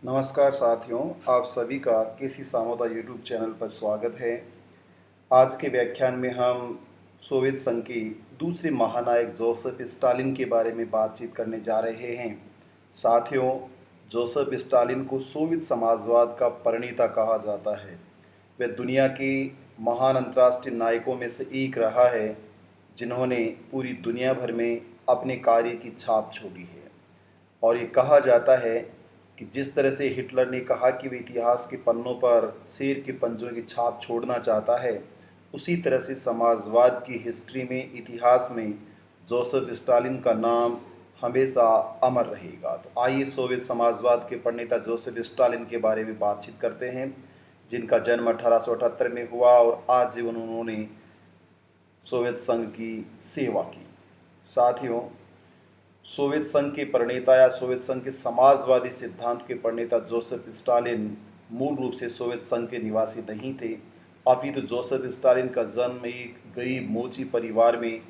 नमस्कार साथियों, आप सभी का केसी सामोदा यूट्यूब चैनल पर स्वागत है। आज के व्याख्यान में हम सोवियत संघ के दूसरे महानायक जोसेफ स्टालिन के बारे में बातचीत करने जा रहे हैं। साथियों, जोसेफ स्टालिन को सोवियत समाजवाद का प्रणेता कहा जाता है। वह दुनिया के महान अंतर्राष्ट्रीय नायकों में से एक रहा है जिन्होंने पूरी दुनिया भर में अपने कार्य की छाप छोड़ी है। और ये कहा जाता है कि जिस तरह से हिटलर ने कहा कि वह इतिहास के पन्नों पर शेर के पंजों की छाप छोड़ना चाहता है, उसी तरह से समाजवाद की हिस्ट्री में, इतिहास में जोसेफ स्टालिन का नाम हमेशा अमर रहेगा। तो आइए सोवियत समाजवाद के प्रणेता जोसेफ स्टालिन के बारे में बातचीत करते हैं, जिनका जन्म 1878 में हुआ और आजीवन उन्होंने सोवियत संघ की सेवा की। साथियों, सोवियत संघ के प्रणेता या सोवियत संघ के समाजवादी सिद्धांत के प्रणेता जोसेफ स्टालिन मूल रूप से सोवियत संघ के निवासी नहीं थे। अपितु जोसेफ स्टालिन का जन्म एक गरीब मोची परिवार में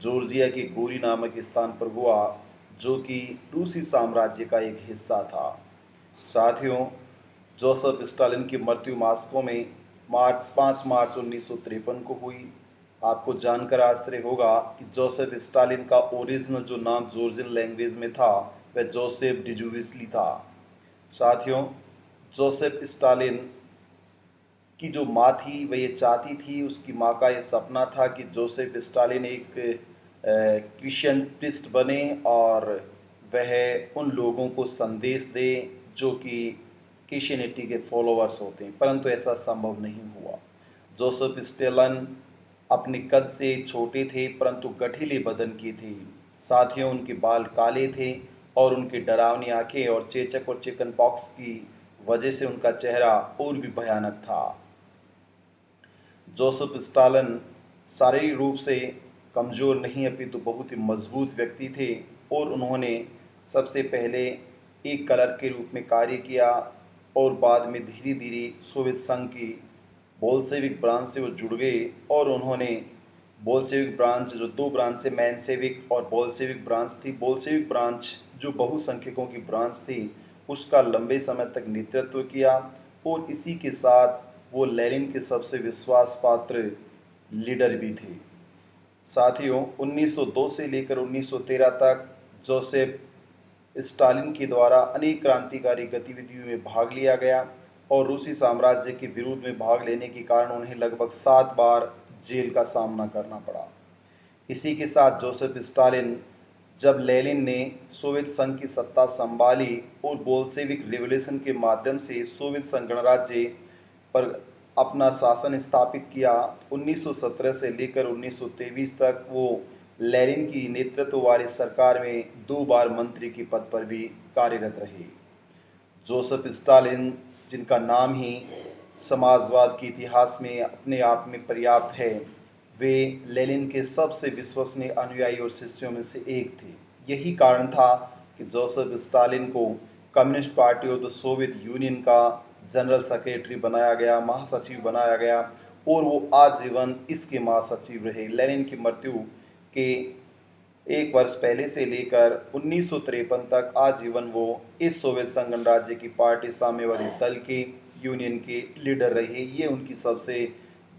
जॉर्जिया के गोरी नामक स्थान पर हुआ, जो कि रूसी साम्राज्य का एक हिस्सा था। साथियों, जोसेफ स्टालिन की मृत्यु मॉस्को में 5 मार्च 1953 को हुई। आपको जानकर आश्चर्य होगा कि जोसेफ स्टालिन का ओरिजिनल जो नाम जॉर्जियन लैंग्वेज में था, वह जोसेफ डिजुविस्ली था। साथियों, जोसेफ स्टालिन की जो माँ थी वह ये चाहती थी, उसकी माँ का ये सपना था कि जोसेफ स्टालिन एक क्रिश्चियन प्रीस्ट बने और वह उन लोगों को संदेश दे जो कि क्रिश्चियनिटी के फॉलोअर्स होते हैं, परंतु ऐसा संभव नहीं हुआ। जोसेफ स्टालिन अपने कद से छोटे थे परंतु गठीले बदन के थे। साथियों, उनके बाल काले थे और उनकी डरावनी आंखें और चेचक और चिकन पॉक्स की वजह से उनका चेहरा और भी भयानक था। जोसेफ स्टालिन शारीरिक रूप से कमज़ोर नहीं अपितु बहुत ही मजबूत व्यक्ति थे और उन्होंने सबसे पहले एक क्लर्क के रूप में कार्य किया और बाद में धीरे धीरे सोवियत संघ की बोल्शेविक ब्रांच से वो जुड़ गए और उन्होंने बोल्शेविक ब्रांच, जो दो ब्रांच है, मेंशेविक और बोल्शेविक ब्रांच थी। बोल्शेविक ब्रांच जो बहुसंख्यकों की ब्रांच थी, उसका लंबे समय तक नेतृत्व किया और इसी के साथ वो लेनिन के सबसे विश्वास पात्र लीडर भी थे। साथियों, 1902 से लेकर 1913 तक जोसेफ स्टालिन के द्वारा अनेक क्रांतिकारी गतिविधियों में भाग लिया गया और रूसी साम्राज्य के विरोध में भाग लेने के कारण उन्हें लगभग 7 बार जेल का सामना करना पड़ा। इसी के साथ जोसेफ स्टालिन, जब लेनिन ने सोवियत संघ की सत्ता संभाली और बोल्शेविक रिवॉल्यूशन के माध्यम से सोवियत संघ गणराज्य पर अपना शासन स्थापित किया, 1917 से लेकर 1923 तक वो लेनिन की नेतृत्व वाली सरकार में 2 बार मंत्री के पद पर भी कार्यरत रहे। जोसेफ स्टालिन, जिनका नाम ही समाजवाद के इतिहास में अपने आप में पर्याप्त है, वे लेनिन के सबसे विश्वसनीय अनुयायी और शिष्यों में से एक थे। यही कारण था कि जोसेफ स्टालिन को communist party of the Soviet union का जनरल सेक्रेटरी बनाया गया, महासचिव बनाया गया और वो आजीवन इसके महासचिव रहे। लेनिन की मृत्यु के 1 वर्ष पहले से लेकर 1953 तक आजीवन वो इस सोवियत संघ गणराज्य की पार्टी साम्यवादी दल के यूनियन के लीडर रहे। ये उनकी सबसे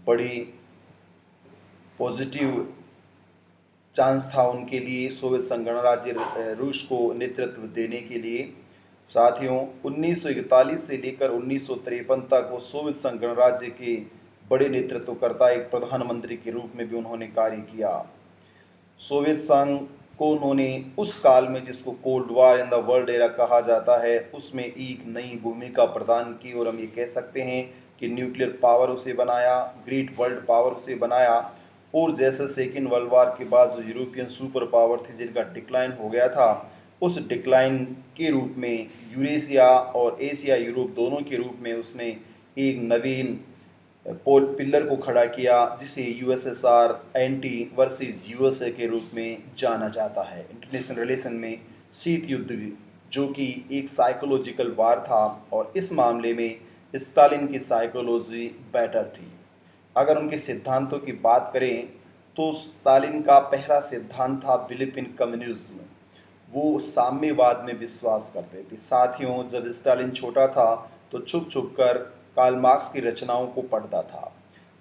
बड़ी पॉजिटिव चांस था उनके लिए सोवियत संघ गणराज्य रूस को नेतृत्व देने के लिए। साथियों, 1941 से लेकर 1953 तक वो सोवियत संघ गणराज्य के बड़े नेतृत्वकर्ता, एक प्रधानमंत्री के रूप में भी उन्होंने कार्य किया। सोवियत संघ को उन्होंने उस काल में, जिसको cold war in the world era कहा जाता है, उसमें एक नई भूमिका प्रदान की और हम ये कह सकते हैं कि न्यूक्लियर पावर उसे बनाया, ग्रेट वर्ल्ड पावर उसे बनाया। और जैसे सेकेंड वर्ल्ड वॉर के बाद जो यूरोपियन सुपर पावर थी, जिनका डिक्लाइन हो गया था, उस डिक्लाइन के रूप में यूरेशिया और एशिया यूरोप दोनों के रूप में उसने एक नवीन पोल पिलर को खड़ा किया, जिसे यूएसएसआर एंटी वर्सेस यूएसए के रूप में जाना जाता है। इंटरनेशनल रिलेशन में शीत युद्ध, जो कि एक साइकोलॉजिकल वार था, और इस मामले में स्टालिन की साइकोलॉजी बेटर थी। अगर उनके सिद्धांतों की बात करें तो स्टालिन का पहला सिद्धांत था बिलीफ इन कम्युनिज्म। वो साम्यवाद में विश्वास करते थे। साथियों, जब स्टालिन छोटा था तो छुप छुप कर कार्ल मार्क्स की रचनाओं को पढ़ता था।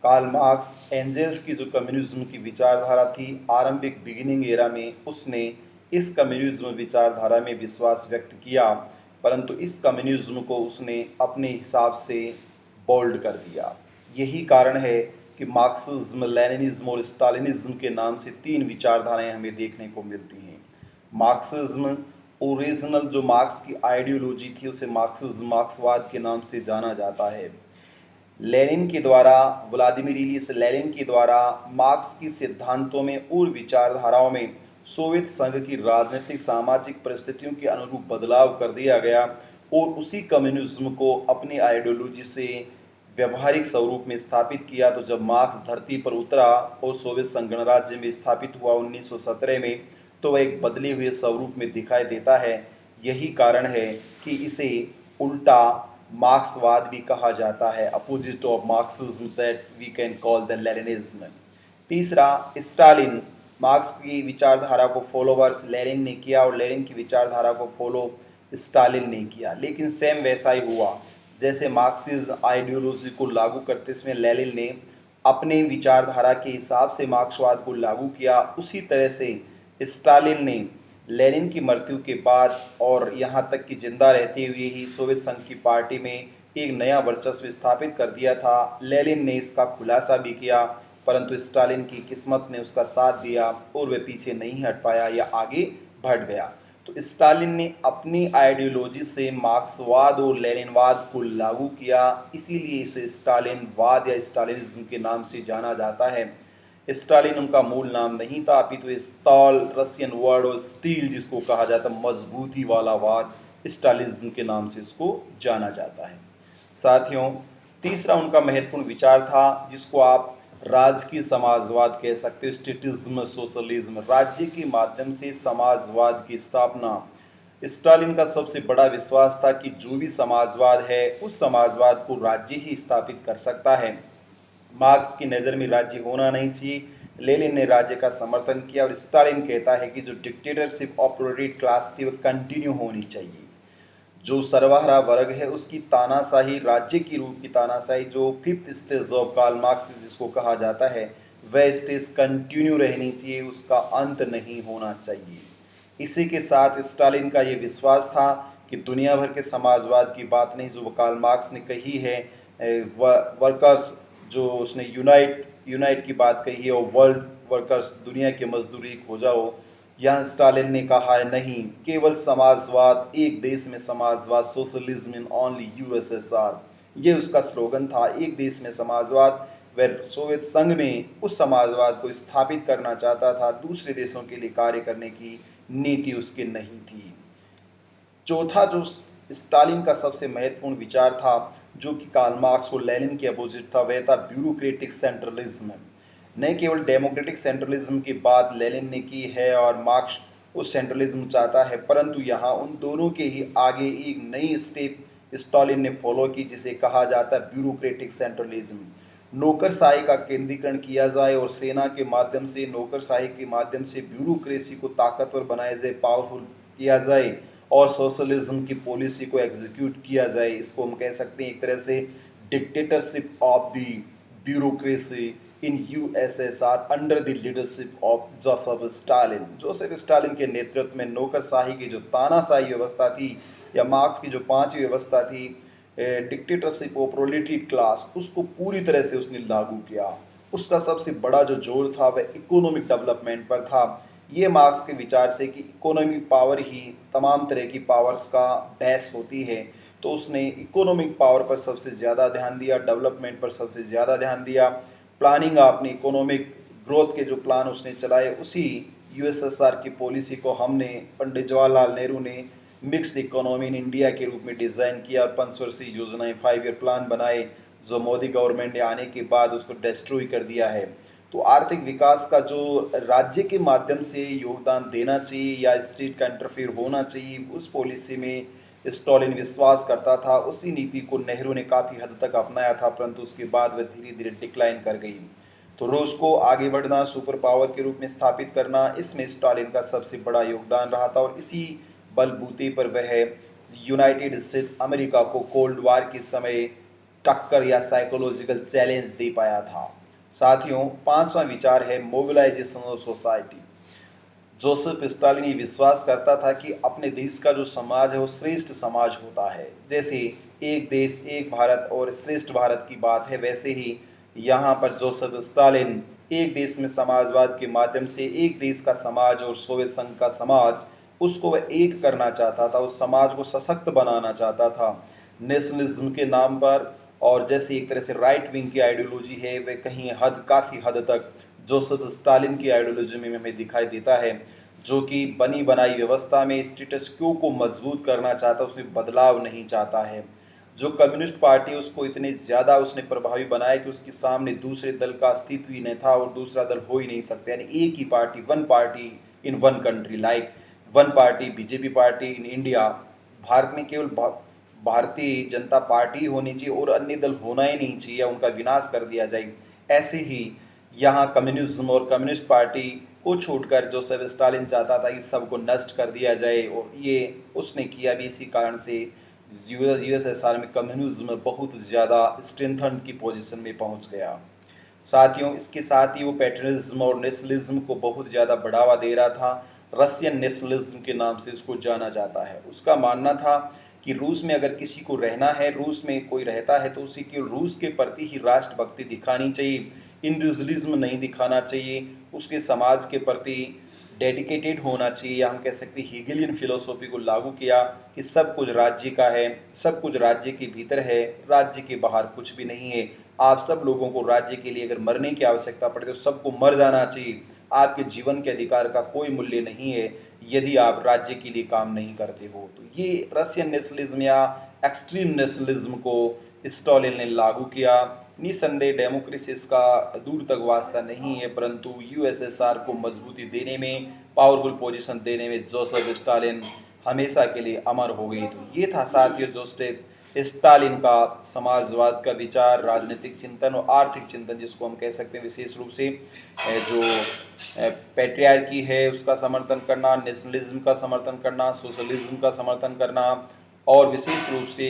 कार्ल मार्क्स एंजेल्स की जो कम्युनिज्म की विचारधारा थी, आरंभिक बिगिनिंग एरा में उसने इस कम्युनिज्म विचारधारा में विश्वास व्यक्त किया, परंतु इस कम्युनिज्म को उसने अपने हिसाब से बोल्ड कर दिया। यही कारण है कि मार्क्सिज्म, लेनिनिज्म और स्टालिनिज्म के नाम से तीन विचारधाराएं हमें देखने को मिलती हैं। मार्क्सिज्म, ओरिजिनल जो मार्क्स की आइडियोलॉजी थी उसे मार्क्सिज्म, मार्क्सवाद के नाम से जाना जाता है। लेनिन के द्वारा, व्लादिमीर इलियस लेनिन के द्वारा मार्क्स की सिद्धांतों में और विचारधाराओं में सोवियत संघ की राजनीतिक सामाजिक परिस्थितियों के अनुरूप बदलाव कर दिया गया और उसी कम्युनिज्म को अपनी आइडियोलॉजी से व्यवहारिक स्वरूप में स्थापित किया। तो जब मार्क्स धरती पर उतरा और सोवियत संघ गणराज्य में स्थापित हुआ 1917 में, तो वह एक बदले हुए स्वरूप में दिखाई देता है। यही कारण है कि इसे उल्टा मार्क्सवाद भी कहा जाता है, opposite of Marxism that we can call the Leninism. तीसरा, स्टालिन। मार्क्स की विचारधारा को फॉलोवर्स लेनिन ने किया और लेनिन की विचारधारा को फॉलो स्टालिन ने किया, लेकिन सेम वैसा ही हुआ। जैसे मार्क्सिज्म आइडियोलॉजी को लागू करते समय लेनिन ने अपने विचारधारा के हिसाब से मार्क्सवाद को लागू किया, उसी तरह से स्टालिन ने लेनिन की मृत्यु के बाद और यहाँ तक कि जिंदा रहते हुए ही सोवियत संघ की पार्टी में एक नया वर्चस्व स्थापित कर दिया था। लेनिन ने इसका खुलासा भी किया, परंतु स्टालिन की किस्मत ने उसका साथ दिया और वह पीछे नहीं हट पाया या आगे बढ़ गया। तो स्टालिन ने अपनी आइडियोलॉजी से मार्क्सवाद और लेनिनवाद को लागू किया, इसीलिए इसे स्टालिनवाद या स्टालिनिज्म के नाम से जाना जाता है। स्टालिन उनका मूल नाम नहीं था, अपितु स्टाल रशियन वर्ड और स्टील जिसको कहा जाता है मजबूती वाला वाद, स्टालिनिज्म के नाम से इसको जाना जाता है। साथियों, तीसरा उनका महत्वपूर्ण विचार था जिसको आप राजकीय समाजवाद कह सकते हो, स्टेटिज्म सोशलिज्म, राज्य के माध्यम से समाजवाद की स्थापना। स्टालिन का सबसे बड़ा विश्वास था कि जो भी समाजवाद है उस समाजवाद को राज्य ही स्थापित कर सकता है। मार्क्स की नज़र में राज्य होना नहीं चाहिए। लेनिन ने राज्य का समर्थन किया और स्टालिन कहता है कि जो डिक्टेटरशिप ऑफ प्रोलेटारिएट क्लास थी वो कंटिन्यू होनी चाहिए। जो सर्वहारा वर्ग है उसकी तानाशाही, राज्य की रूप की तानाशाही, जो fifth stage of Karl Marx जिसको कहा जाता है, वह स्टेज कंटिन्यू रहनी चाहिए, उसका अंत नहीं होना चाहिए। इसी के साथ स्टालिन का ये विश्वास था कि दुनिया भर के समाजवाद की बात नहीं जो कार्ल मार्क्स ने कही है, वर्कर्स जो उसने यूनाइट की बात कही है और वर्ल्ड वर्कर्स, दुनिया के मजदूर एक हो जाओ, यहाँ स्टालिन ने कहा है नहीं, केवल समाजवाद, एक देश में समाजवाद, सोशलिज्म इन ओनली यूएसएसआर, ये उसका स्लोगन था, एक देश में समाजवाद। वह सोवियत संघ में उस समाजवाद को स्थापित करना चाहता था, दूसरे देशों के लिए कार्य करने की नीति उसकी नहीं थी। चौथा जो स्टालिन का सबसे महत्वपूर्ण विचार था जो कि कार्ल मार्क्स और लेनिन के अपोजिट था, वह था ब्यूरोक्रेटिक सेंट्रलिज्म। न केवल डेमोक्रेटिक सेंट्रलिज्म की बात लेनिन ने की है और मार्क्स उस सेंट्रलिज्म चाहता है, परंतु यहाँ उन दोनों के ही आगे एक नई स्टेप स्टालिन ने फॉलो की जिसे कहा जाता है ब्यूरोक्रेटिक सेंट्रलिज्म। नौकरशाही का केंद्रीकरण किया जाए और सेना के माध्यम से, नौकरशाही के माध्यम से ब्यूरोक्रेसी को ताकतवर बनाया जाए, पावरफुल किया जाए और सोशलिज्म की पॉलिसी को एग्जीक्यूट किया जाए। इसको हम कह सकते हैं एक तरह से dictatorship of the bureaucracy in USSR under the leadership of Joseph Stalin. Joseph Stalin के नेतृत्व में नौकरशाही की जो तानाशाही व्यवस्था थी या मार्क्स की जो पांचवी व्यवस्था थी, डिक्टेटरशिप ऑफ प्रोलेटारिएट क्लास, उसको पूरी तरह से उसने लागू किया। उसका सबसे बड़ा जो जोर था वह इकोनॉमिक डेवलपमेंट पर था। ये मार्क्स के विचार से कि इकोनॉमिक पावर ही तमाम तरह की पावर्स का बेस होती है, तो उसने इकोनॉमिक पावर पर सबसे ज़्यादा ध्यान दिया, डेवलपमेंट पर सबसे ज़्यादा ध्यान दिया। प्लानिंग, आपने इकोनॉमिक ग्रोथ के जो प्लान उसने चलाए, उसी यूएसएसआर की पॉलिसी को हमने पंडित जवाहरलाल नेहरू ने मिक्स्ड इकोनॉमी इन इंडिया के रूप में डिज़ाइन किया, पंचवर्षीय योजनाएं, 5 ईयर प्लान बनाए, जो मोदी गवर्नमेंट ने आने के बाद उसको डिस्ट्रॉय कर दिया है। तो आर्थिक विकास का जो राज्य के माध्यम से योगदान देना चाहिए या स्टेट का इंटरफेयर होना चाहिए, उस पॉलिसी में स्टालिन विश्वास करता था। उसी नीति को नेहरू ने काफ़ी हद तक अपनाया था, परंतु उसके बाद वह धीरे धीरे डिक्लाइन कर गई। तो रूस को आगे बढ़ना, सुपर पावर के रूप में स्थापित करना, इसमें स्टालिन का सबसे बड़ा योगदान रहा था और इसी बलबूते पर वह यूनाइटेड स्टेट अमेरिका को कोल्ड वार के समय टक्कर या साइकोलॉजिकल चैलेंज दे पाया था। साथियों, पांचवा विचार है mobilisation of society. Joseph Stalin ये विश्वास करता था कि अपने देश का जो समाज है वो श्रेष्ठ समाज होता है। जैसे एक देश एक भारत और श्रेष्ठ भारत की बात है, वैसे ही यहाँ पर जोसेफ स्टालिन एक देश में समाजवाद के माध्यम से एक देश का समाज और सोवियत संघ का समाज, उसको वह एक करना चाहता था, उस समाज को सशक्त बनाना चाहता था नेशनलिज्म के नाम पर। और जैसे एक तरह से राइट विंग की आइडियोलॉजी है, वह कहीं काफ़ी हद तक जोसेफ स्टालिन की आइडियोलॉजी में हमें दिखाई देता है, जो कि बनी बनाई व्यवस्था में स्टेटस क्यू को मजबूत करना चाहता है, उसमें बदलाव नहीं चाहता है। जो कम्युनिस्ट पार्टी उसको इतने ज़्यादा उसने प्रभावी बनाया कि उसके सामने दूसरे दल का अस्तित्व ही नहीं था और दूसरा दल हो ही नहीं सकता, यानी एक ही party, one party in one country, like one party BJP party in India. Bharat में केवल भारतीय जनता पार्टी होनी चाहिए और अन्य दल होना ही नहीं चाहिए, उनका विनाश कर दिया जाए। ऐसे ही यहाँ कम्युनिज्म और कम्युनिस्ट पार्टी को छोड़कर जोसेफ स्टालिन चाहता था कि सबको नष्ट कर दिया जाए, और ये उसने किया भी। इसी कारण से यूएसएसआर में कम्युनिज्म बहुत ज़्यादा स्ट्रेंथन की पोजीशन में पहुंच गया। साथियों, इसके साथ ही वो पैट्रियटिज्म और नेशनलिज्म को बहुत ज़्यादा बढ़ावा दे रहा था। रशियन नेशनलिज्म के नाम से इसको जाना जाता है। उसका मानना था कि रूस में अगर किसी को रहना है, रूस में कोई रहता है तो उसे केवल रूस के प्रति ही राष्ट्रभक्ति दिखानी चाहिए, इंडिविजुअलिज्म नहीं दिखाना चाहिए। उसके समाज के प्रति डेडिकेटेड होना चाहिए, या हम कह सकते हैं हेगेलियन फिलोसॉफी को लागू किया कि सब कुछ राज्य का है, सब कुछ राज्य के भीतर है, राज्य के बाहर कुछ भी नहीं है। आप सब लोगों को राज्य के लिए अगर मरने की आवश्यकता पड़े तो सबको मर जाना चाहिए। आपके जीवन के अधिकार का कोई मूल्य नहीं है यदि आप राज्य के लिए काम नहीं करते हो। तो ये रशियन नेशनलिज्म या एक्सट्रीम नेशनलिज्म को स्टालिन ने लागू किया। निसंदेह डेमोक्रेसी इसका दूर तक वास्ता नहीं है, परंतु यूएसएसआर को मजबूती देने में, पावरफुल पोजीशन देने में जोसेफ स्टालिन हमेशा के लिए अमर हो गई। तो ये था साथियों जोसेफ स्टालिन का समाजवाद का विचार, राजनीतिक चिंतन और आर्थिक चिंतन, जिसको हम कह सकते हैं विशेष रूप से जो पैट्रियार्की है उसका समर्थन करना, नेशनलिज्म का समर्थन करना, सोशलिज्म का समर्थन करना, और विशेष रूप से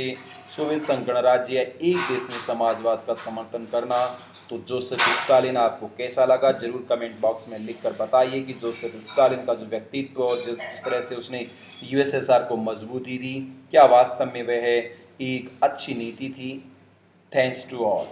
सोवियत संघ गणराज्य या एक देश में समाजवाद का समर्थन करना। तो जोसेफ स्टालिन आपको कैसा लगा, जरूर कमेंट बॉक्स में लिखकर बताइए कि जोसेफ स्टालिन का जो व्यक्तित्व और जिस तरह से उसने यूएसएसआर को मजबूती दी, क्या वास्तव में वह एक अच्छी नीति थी। Thanks to all.